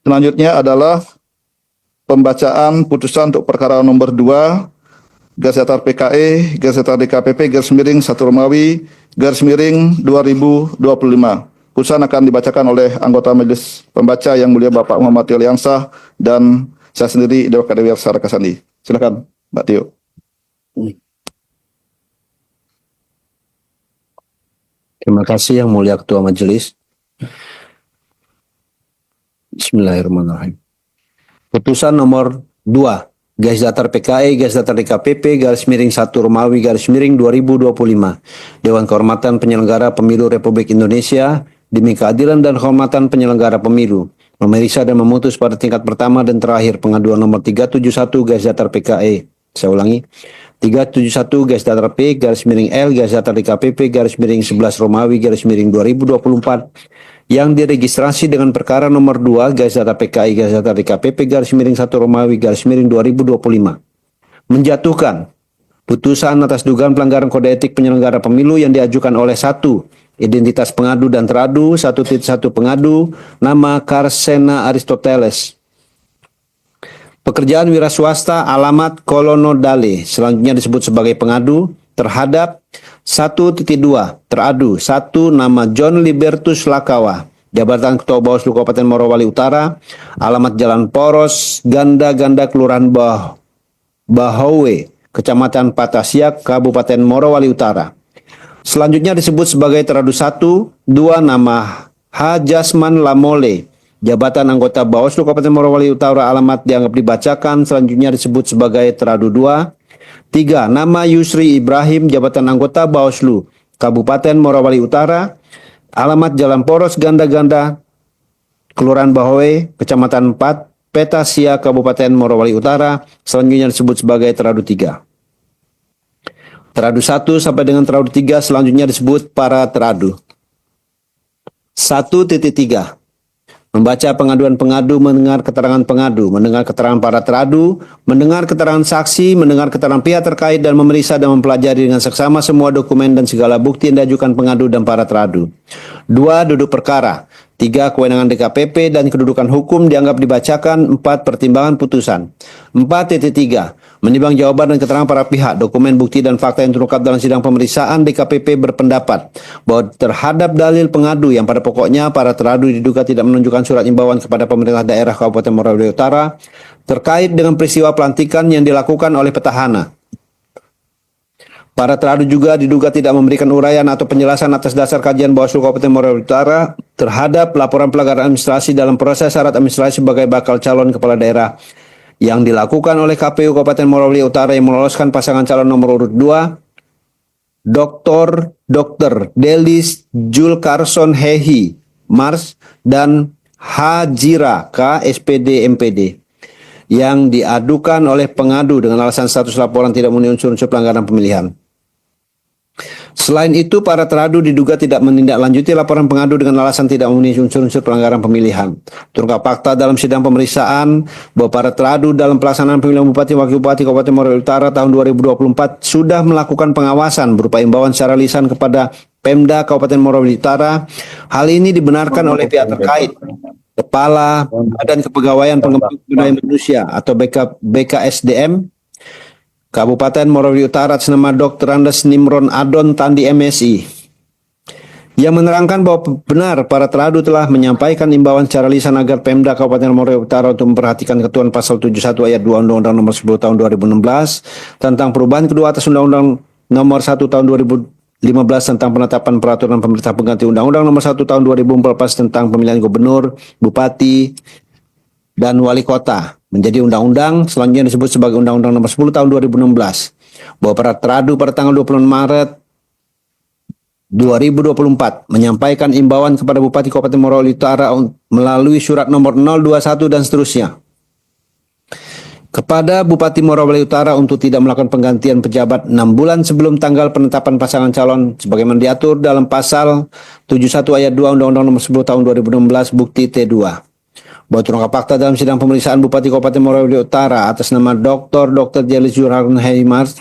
Selanjutnya adalah pembacaan putusan untuk perkara nomor 2 garis datar PKE garis datar DKPP garis miring 1 Romawi garis miring 2025. Putusan akan dibacakan oleh anggota Majelis Pembaca yang mulia Bapak Muhammad Tio Liansah dan saya sendiri Dewa Kadewi Arsara Kasandi. Silakan Mbak Tio. Terima kasih Yang Mulia Ketua Majelis. Bismillahirrahmanirrahim. Putusan nomor 2 garis datar PKE garis datar DKPP garis miring 1 Romawi garis miring 2025. Dewan Kehormatan Penyelenggara Pemilu Republik Indonesia demi keadilan dan kehormatan penyelenggara pemilu memeriksa dan memutus pada tingkat pertama dan terakhir pengaduan nomor 371 garis datar PKE. Saya ulangi. 371 garis datar P garis miring L garis datar DKPP garis miring 11 Romawi garis miring 2024 yang diregistrasi dengan perkara nomor 2 garis datar PKI garis datar DKPP garis miring 1 Romawi garis miring 2025 menjatuhkan putusan atas dugaan pelanggaran kode etik penyelenggara pemilu yang diajukan oleh 1. Identitas pengadu dan teradu 1.1 pengadu nama Karsena Aristoteles. Pekerjaan wira swasta alamat Kolonodale selanjutnya disebut sebagai pengadu terhadap 1.2 teradu 1 nama John Libertus Lakawa, Jabatan Ketua Bawaslu Kabupaten Morowali Utara, alamat Jalan Poros, Ganda-Ganda Kelurahan Bahowe, Kecamatan Patasiak, Kabupaten Morowali Utara. Selanjutnya disebut sebagai teradu 1, 2 nama H. Jasman Lamole, Jabatan Anggota Bawaslu Kabupaten Morowali Utara, alamat dianggap dibacakan, selanjutnya disebut sebagai teradu 2. 3. Nama Yusri Ibrahim, Jabatan Anggota Bawaslu Kabupaten Morowali Utara, alamat Jalan Poros Ganda-Ganda, Kelurahan Bahoe, Kecamatan 4, Petasia, Kabupaten Morowali Utara, selanjutnya disebut sebagai teradu 3. Teradu 1 sampai dengan teradu 3 selanjutnya disebut para teradu. 1.3 Membaca pengaduan pengadu, mendengar keterangan pengadu, mendengar keterangan para teradu, mendengar keterangan saksi, mendengar keterangan pihak terkait, dan memeriksa dan mempelajari dengan seksama semua dokumen dan segala bukti yang diajukan pengadu dan para teradu. 2. Duduk perkara. 3. Kewenangan DKPP dan kedudukan hukum dianggap dibacakan. 4. Pertimbangan putusan. 4.3 Menimbang jawaban dan keterangan para pihak, dokumen, bukti, dan fakta yang terungkap dalam sidang pemeriksaan, DKPP berpendapat bahwa terhadap dalil pengadu yang pada pokoknya para teradu diduga tidak menunjukkan surat imbauan kepada pemerintah daerah Kabupaten Morowali Utara terkait dengan peristiwa pelantikan yang dilakukan oleh petahana. Para teradu juga diduga tidak memberikan uraian atau penjelasan atas dasar kajian Bawaslu Kabupaten Morowali Utara terhadap laporan pelanggaran administrasi dalam proses syarat administrasi sebagai bakal calon kepala daerah yang dilakukan oleh KPU Kabupaten Morowali Utara yang meloloskan pasangan calon nomor urut 2 Dr. Delis Julkarson Hehi Mars dan Hajira K SPD MPD yang diadukan oleh pengadu dengan alasan status laporan tidak memenuhi unsur-unsur pelanggaran pemilihan. Selain itu, para teradu diduga tidak menindaklanjuti laporan pengadu dengan alasan tidak memenuhi unsur-unsur pelanggaran pemilihan. Terungkap fakta dalam sidang pemeriksaan bahwa para teradu dalam pelaksanaan pemilihan Bupati Wakil Bupati Kabupaten Morowali Utara tahun 2024 sudah melakukan pengawasan berupa imbauan secara lisan kepada Pemda Kabupaten Morowali Utara. Hal ini dibenarkan oleh pihak terkait, Kepala Badan Kepegawaian Pengembangan Sumber Daya Manusia atau BKSDM Kabupaten Morowali Utara atas nama Dr. Andes Nimron Adon Tandi MSI yang menerangkan bahwa benar para teradu telah menyampaikan imbauan secara lisan agar Pemda Kabupaten Morowali Utara untuk memperhatikan ketentuan pasal 71 ayat 2 Undang-Undang Nomor 10 Tahun 2016 tentang perubahan kedua atas Undang-Undang Nomor 1 Tahun 2015 tentang penetapan peraturan pemerintah pengganti Undang-Undang Nomor 1 Tahun 2014 tentang pemilihan gubernur, bupati, dan wali kota menjadi undang-undang selanjutnya disebut sebagai Undang-Undang Nomor 10 Tahun 2016 bahwa para teradu pada tanggal 26 Maret 2024 menyampaikan imbauan kepada Bupati Kabupaten Morowali Utara melalui surat nomor 021 dan seterusnya kepada Bupati Morowali Utara untuk tidak melakukan penggantian pejabat 6 bulan sebelum tanggal penetapan pasangan calon sebagaimana diatur dalam pasal 71 ayat 2 Undang-Undang Nomor 10 Tahun 2016 bukti T2. Bahwa terungkap fakta dalam sidang pemeriksaan Bupati Kabupaten Morowali Utara atas nama Dr. Delis Julkarson Hehi Mars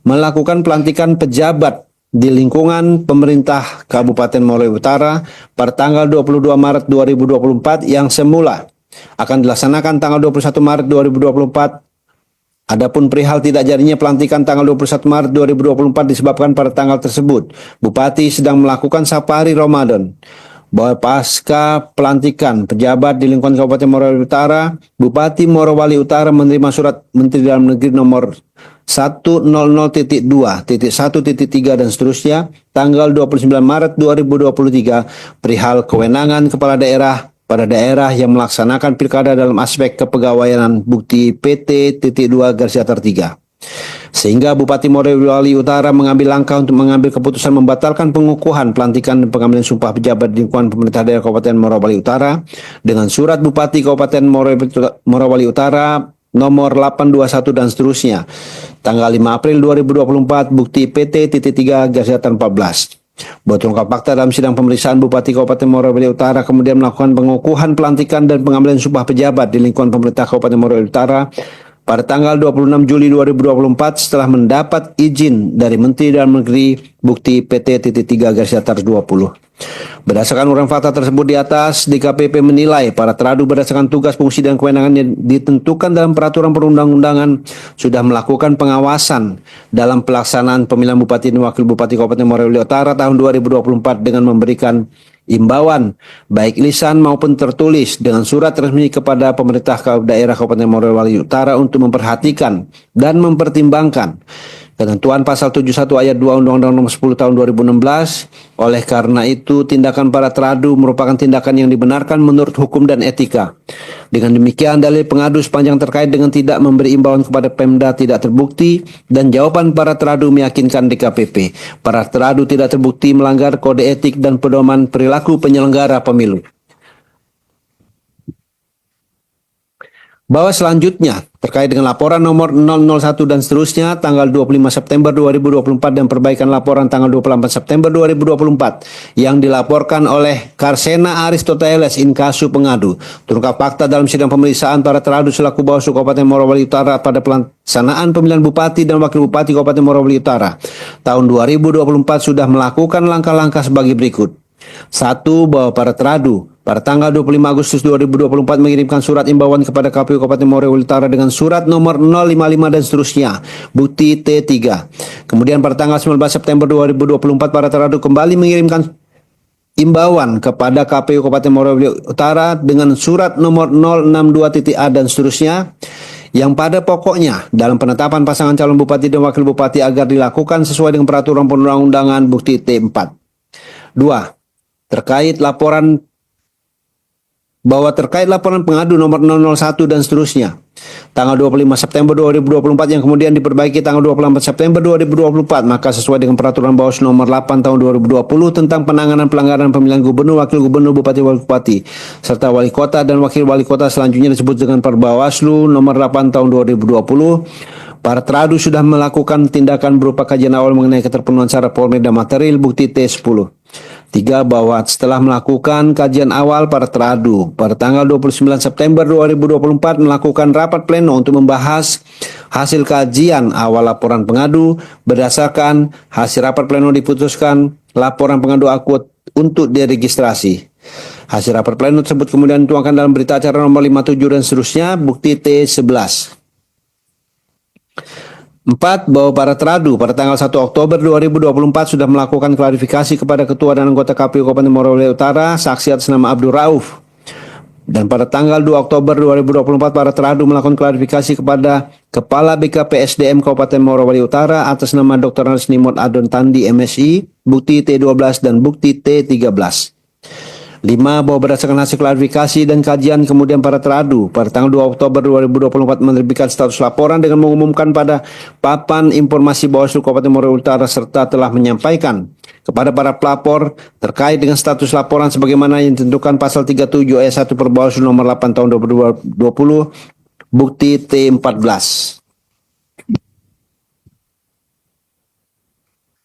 melakukan pelantikan pejabat di lingkungan pemerintah Kabupaten Morowali Utara pada tanggal 22 Maret 2024 yang semula akan dilaksanakan tanggal 21 Maret 2024. Adapun perihal tidak jadinya pelantikan tanggal 21 Maret 2024 disebabkan pada tanggal tersebut Bupati sedang melakukan safari Ramadan. Bahwa pasca pelantikan pejabat di lingkungan Kabupaten Morowali Utara, Bupati Morowali Utara menerima surat Menteri Dalam Negeri nomor 100.2.1.3 dan seterusnya tanggal 29 Maret 2023 perihal kewenangan kepala daerah pada daerah yang melaksanakan pilkada dalam aspek kepegawaian bukti PT.2/3. Sehingga Bupati Morowali Utara mengambil langkah untuk mengambil keputusan membatalkan pengukuhan pelantikan dan pengambilan sumpah pejabat di lingkungan pemerintah daerah Kabupaten Morowali Utara dengan surat Bupati Kabupaten Morowali Utara nomor 821 dan seterusnya tanggal 5 April 2024 bukti PT.3/14. Buat lengkap fakta dalam sidang pemeriksaan Bupati Kabupaten Morowali Utara kemudian melakukan pengukuhan pelantikan dan pengambilan sumpah pejabat di lingkungan pemerintah Kabupaten Morowali Utara pada tanggal 26 Juli 2024 setelah mendapat izin dari Menteri Dalam Negeri bukti PT.3/20. Berdasarkan uraian fakta tersebut di atas, DKPP menilai para teradu berdasarkan tugas, fungsi, dan kewenangan yang ditentukan dalam peraturan perundang-undangan sudah melakukan pengawasan dalam pelaksanaan pemilihan Bupati dan Wakil Bupati Kabupaten Morowali Utara tahun 2024 dengan memberikan imbauan baik lisan maupun tertulis dengan surat resmi kepada pemerintah daerah Kabupaten Morowali Utara untuk memperhatikan dan mempertimbangkan ketentuan pasal 71 ayat 2 Undang-Undang Nomor 10 Tahun 2016. Oleh karena itu, tindakan para teradu merupakan tindakan yang dibenarkan menurut hukum dan etika. Dengan demikian, dalil pengadu sepanjang terkait dengan tidak memberi imbauan kepada Pemda tidak terbukti dan jawaban para teradu meyakinkan DKPP. Para teradu tidak terbukti melanggar kode etik dan pedoman perilaku penyelenggara pemilu. Bahwa selanjutnya terkait dengan laporan nomor 001 dan seterusnya tanggal 25 September 2024 dan perbaikan laporan tanggal 28 September 2024 yang dilaporkan oleh Karsena Aristoteles Inkasu Pengadu. Terungkap fakta dalam sidang pemeriksaan para teradu selaku Bawaslu Kabupaten Morowali Utara pada pelaksanaan pemilihan Bupati dan Wakil Bupati Kabupaten Morowali Utara tahun 2024 sudah melakukan langkah-langkah sebagai berikut. 1. Bahwa para teradu pada tanggal 25 Agustus 2024 mengirimkan surat imbauan kepada KPU Kabupaten Morowali Utara dengan surat nomor 055 dan seterusnya, bukti T3. Kemudian pada tanggal 19 September 2024 para teradu kembali mengirimkan imbauan kepada KPU Kabupaten Morowali Utara dengan surat nomor 062.A dan seterusnya yang pada pokoknya dalam penetapan pasangan calon bupati dan wakil bupati agar dilakukan sesuai dengan peraturan perundang-undangan bukti T4. 2. Terkait laporan pengadu nomor 001 dan seterusnya tanggal 25 September 2024 yang kemudian diperbaiki tanggal 28 September 2024 maka sesuai dengan peraturan Bawaslu nomor 8 tahun 2020 tentang penanganan pelanggaran pemilihan gubernur, wakil gubernur, bupati, wali bupati serta wali kota dan wakil wali kota selanjutnya disebut dengan Perbawaslu nomor 8 tahun 2020. Para teradu sudah melakukan tindakan berupa kajian awal mengenai keterpenuhan syarat formil dan material bukti T10. 3. Bahwa setelah melakukan kajian awal para teradu pada tanggal 29 September 2024 melakukan rapat pleno untuk membahas hasil kajian awal laporan pengadu. Berdasarkan hasil rapat pleno diputuskan laporan pengadu akut untuk diregistrasi. Hasil rapat pleno tersebut kemudian dituangkan dalam berita acara nomor 57 dan seterusnya bukti T11. 4. Bahwa para teradu pada tanggal 1 Oktober 2024 sudah melakukan klarifikasi kepada Ketua dan anggota KPU Kabupaten Morowali Utara, saksi atas nama Abdul Rauf. Dan pada tanggal 2 Oktober 2024 para teradu melakukan klarifikasi kepada Kepala BKPSDM Kabupaten Morowali Utara atas nama Dr. Resnimot Adon Tandi MSI, bukti T12 dan bukti T13. 5. Bahwa berdasarkan hasil klarifikasi dan kajian kemudian para teradu pada tanggal 2 Oktober 2024 menerbitkan status laporan dengan mengumumkan pada papan informasi Bawaslu Kabupaten Morowali Utara serta telah menyampaikan kepada para pelapor terkait dengan status laporan sebagaimana yang ditentukan pasal 37 ayat 1 Perbawaslu nomor 8 tahun 2020 bukti T14.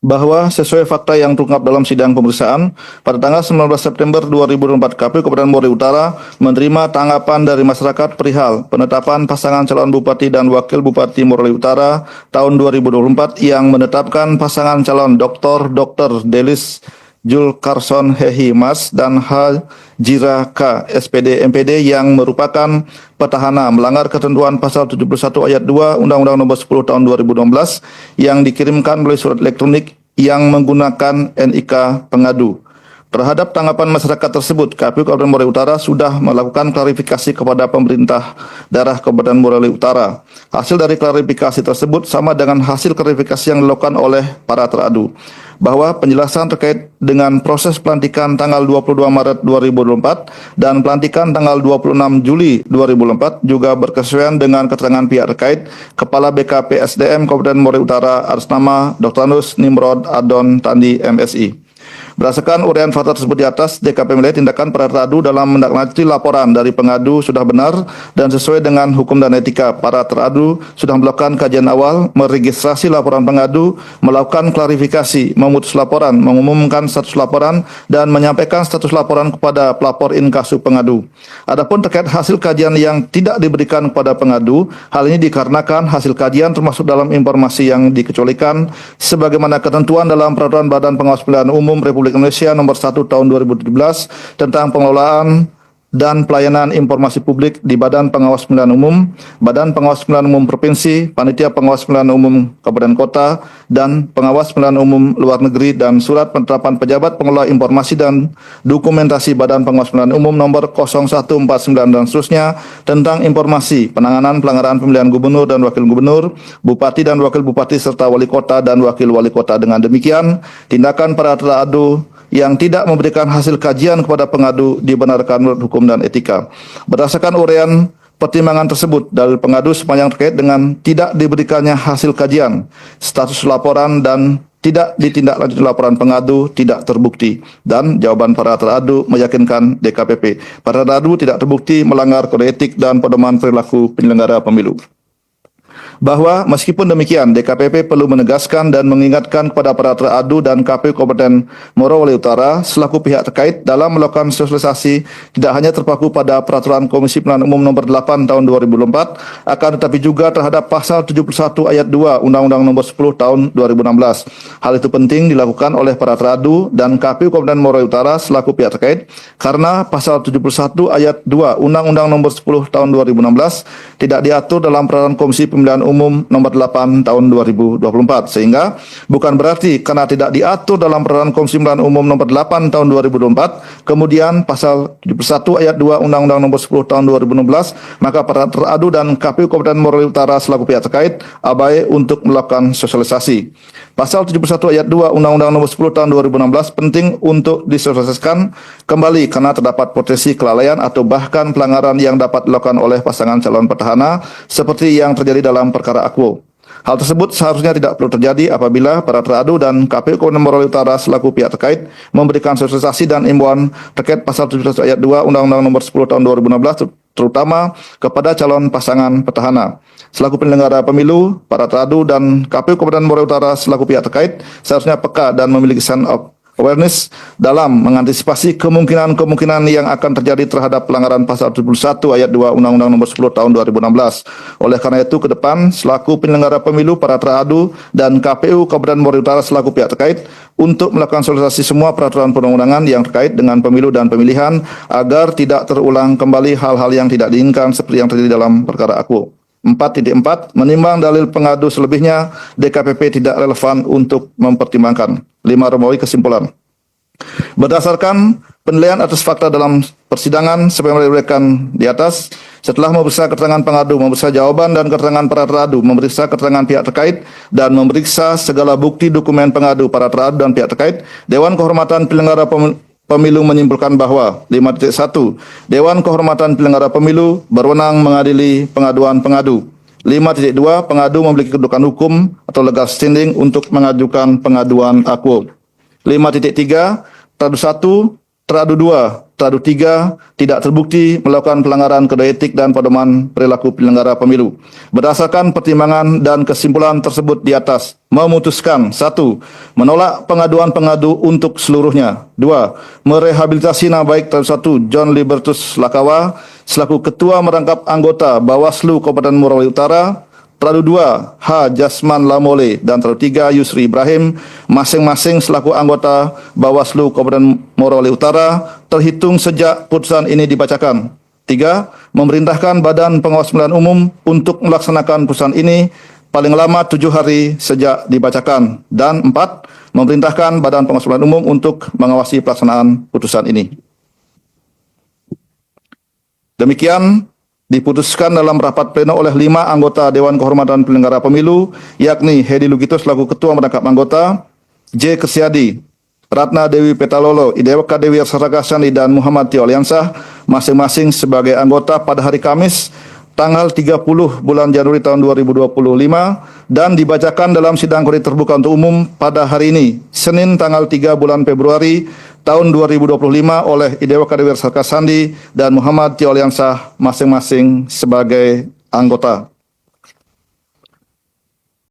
Bahwa sesuai fakta yang terungkap dalam sidang pemeriksaan, pada tanggal 19 September 2024 KPU Kabupaten Morowali Utara menerima tanggapan dari masyarakat perihal penetapan pasangan calon bupati dan wakil bupati Morowali Utara tahun 2024 yang menetapkan pasangan calon Dr. Delis Jul Carson Hehi Mas dan Hajira K SPD MPD yang merupakan petahana melanggar ketentuan pasal 71 ayat 2 Undang-Undang Nomor 10 Tahun 2016 yang dikirimkan melalui surat elektronik yang menggunakan NIK pengadu. Terhadap tanggapan masyarakat tersebut, KPU Kabupaten Moraiya Utara sudah melakukan klarifikasi kepada pemerintah daerah Kabupaten Moraiya Utara. Hasil dari klarifikasi tersebut sama dengan hasil klarifikasi yang dilakukan oleh para teradu, bahwa penjelasan terkait dengan proses pelantikan tanggal 22 Maret 2024 dan pelantikan tanggal 26 Juli 2024 juga berkesesuaian dengan keterangan pihak terkait Kepala BKP SDM Kabupaten Moraiya Utara atas nama Dr. Anus Nimrod Adon Tandi MSI. Berdasarkan uraian fakta tersebut di atas, DKP menilai tindakan para teradu dalam menindaklanjuti laporan dari pengadu sudah benar dan sesuai dengan hukum dan etika. Para teradu sudah melakukan kajian awal, meregistrasi laporan pengadu, melakukan klarifikasi, memutus laporan, mengumumkan status laporan, dan menyampaikan status laporan kepada pelapor inkasu pengadu. Adapun terkait hasil kajian yang tidak diberikan kepada pengadu, hal ini dikarenakan hasil kajian termasuk dalam informasi yang dikecualikan sebagaimana ketentuan dalam Peraturan Badan Pengawas Pemilihan Umum Republik Indonesia Nomor 1 Tahun 2017 tentang pengelolaan dan pelayanan informasi publik di Badan Pengawas Pemilihan Umum, Badan Pengawas Pemilihan Umum Provinsi, Panitia Pengawas Pemilihan Umum Kabupaten Kota, dan Pengawas Pemilihan Umum Luar Negeri, dan Surat Penetapan Pejabat Pengelola Informasi dan Dokumentasi Badan Pengawas Pemilihan Umum Nomor 0149 dan seterusnya tentang informasi penanganan pelanggaran pemilihan gubernur dan wakil gubernur, bupati dan wakil bupati serta wali kota dan wakil wali kota. Dengan demikian, tindakan para teradu yang tidak memberikan hasil kajian kepada pengadu dibenarkan menurut hukum dan etika. Berdasarkan uraian pertimbangan tersebut, dalil pengadu sepanjang terkait dengan tidak diberikannya hasil kajian, status laporan dan tidak ditindaklanjuti laporan pengadu tidak terbukti, dan jawaban para teradu meyakinkan DKPP. Para teradu tidak terbukti melanggar kode etik dan pedoman perilaku penyelenggara pemilu. Bahwa meskipun demikian, DKPP perlu menegaskan dan mengingatkan kepada para teradu dan KPU Kabupaten Moraiya Utara selaku pihak terkait dalam melakukan sosialisasi tidak hanya terpaku pada Peraturan Komisi Pemilihan Umum Nomor 8 Tahun 2024, akan tetapi juga terhadap Pasal 71 Ayat 2 Undang-Undang Nomor 10 Tahun 2016. Hal itu penting dilakukan oleh para teradu dan KPU Kabupaten Moraiya Utara selaku pihak terkait karena Pasal 71 Ayat 2 Undang-Undang Nomor 10 Tahun 2016 tidak diatur dalam Peraturan Komisi Pemilihan Umum Nomor 8 Tahun 2024, sehingga bukan berarti karena tidak diatur dalam Peraturan Komisi Pemilihan Umum Nomor 8 Tahun 2024, kemudian Pasal 71 Ayat 2 Undang-Undang Nomor 10 Tahun 2016, maka para teradu dan KPU Kabupaten Moraiya Utara selaku pihak terkait abai untuk melakukan sosialisasi. Pasal 71 Ayat 2 Undang-Undang Nomor 10 Tahun 2016 penting untuk disosialisasikan kembali karena terdapat potensi kelalaian atau bahkan pelanggaran yang dapat dilakukan oleh pasangan calon petahana seperti yang terjadi dalam perkara Akwo. Hal tersebut seharusnya tidak perlu terjadi apabila para teradu dan KPU Kabupaten Moraiya Utara selaku pihak terkait memberikan sosialisasi dan imbauan terkait Pasal 71 Ayat 2 Undang-Undang Nomor 10 Tahun 2016 terutama kepada calon pasangan petahana. Selaku penyelenggara pemilu, para teradu dan KPU Kabupaten Moraiya Utara selaku pihak terkait seharusnya peka dan memiliki sense of awareness dalam mengantisipasi kemungkinan-kemungkinan yang akan terjadi terhadap pelanggaran Pasal 71 Ayat 2 Undang-Undang Nomor 10 Tahun 2016. Oleh karena itu, ke depan selaku penyelenggara pemilu, para teradu dan KPU Kabupaten Moraiya Utara selaku pihak terkait untuk melakukan sosialisasi semua peraturan perundang-undangan yang terkait dengan pemilu dan pemilihan agar tidak terulang kembali hal-hal yang tidak diinginkan seperti yang terjadi dalam perkara Akwo. 4.4 Menimbang dalil pengadu selebihnya, DKPP tidak relevan untuk mempertimbangkan. 5 Romawi kesimpulan. Berdasarkan penilaian atas fakta dalam persidangan sebagaimana diberikan di atas, setelah memeriksa keterangan pengadu, memeriksa jawaban dan keterangan para teradu, memeriksa keterangan pihak terkait, dan memeriksa segala bukti dokumen pengadu, para teradu dan pihak terkait, Dewan Kehormatan Penyelenggara Pemilu menyimpulkan bahwa 5.1 Dewan Kehormatan Penyelenggara Pemilu berwenang mengadili pengaduan pengadu. 5.2 Pengadu memiliki kedudukan hukum atau legal standing untuk mengajukan pengaduan Akwo. 5.3 Teradu 1, Teradu 2, Teradu 3 tidak terbukti melakukan pelanggaran kode etik dan pedoman perilaku penyelenggara pemilu. Berdasarkan pertimbangan dan kesimpulan tersebut di atas, memutuskan 1. Menolak pengaduan pengadu untuk seluruhnya. 2. Merehabilitasi nama baik terhadap 1. John Libertus Lakawa selaku Ketua Merangkap Anggota Bawaslu Kabupaten Moraiya Utara Teradu 2, H. Jasman Lamole, dan teradu 3, Yusri Ibrahim, masing-masing selaku anggota Bawaslu Kabupaten Morowali Utara, terhitung sejak putusan ini dibacakan. 3. Memerintahkan Badan Pengawas Pemilihan Umum untuk melaksanakan putusan ini paling lama 7 hari sejak dibacakan. Dan 4. Memerintahkan Badan Pengawas Pemilihan Umum untuk mengawasi pelaksanaan putusan ini. Demikian diputuskan dalam rapat pleno oleh 5 anggota Dewan Kehormatan Penyelenggara Pemilu, yakni Hedi Lugito selaku Ketua Merangkap Anggota, J. Kesyadi, Ratna Dewi Petalolo, Idewaka Dewi Arsaraka Sandi, dan Muhammad Tio Aliansah, masing-masing sebagai anggota pada hari Kamis, tanggal 30 bulan Januari tahun 2025, dan dibacakan dalam sidang kode terbuka untuk umum pada hari ini, Senin tanggal 3 bulan Februari tahun 2025 oleh Idewaka Dewi Arsaraka Sandi dan Muhammad Tio Aliansah, masing-masing sebagai anggota.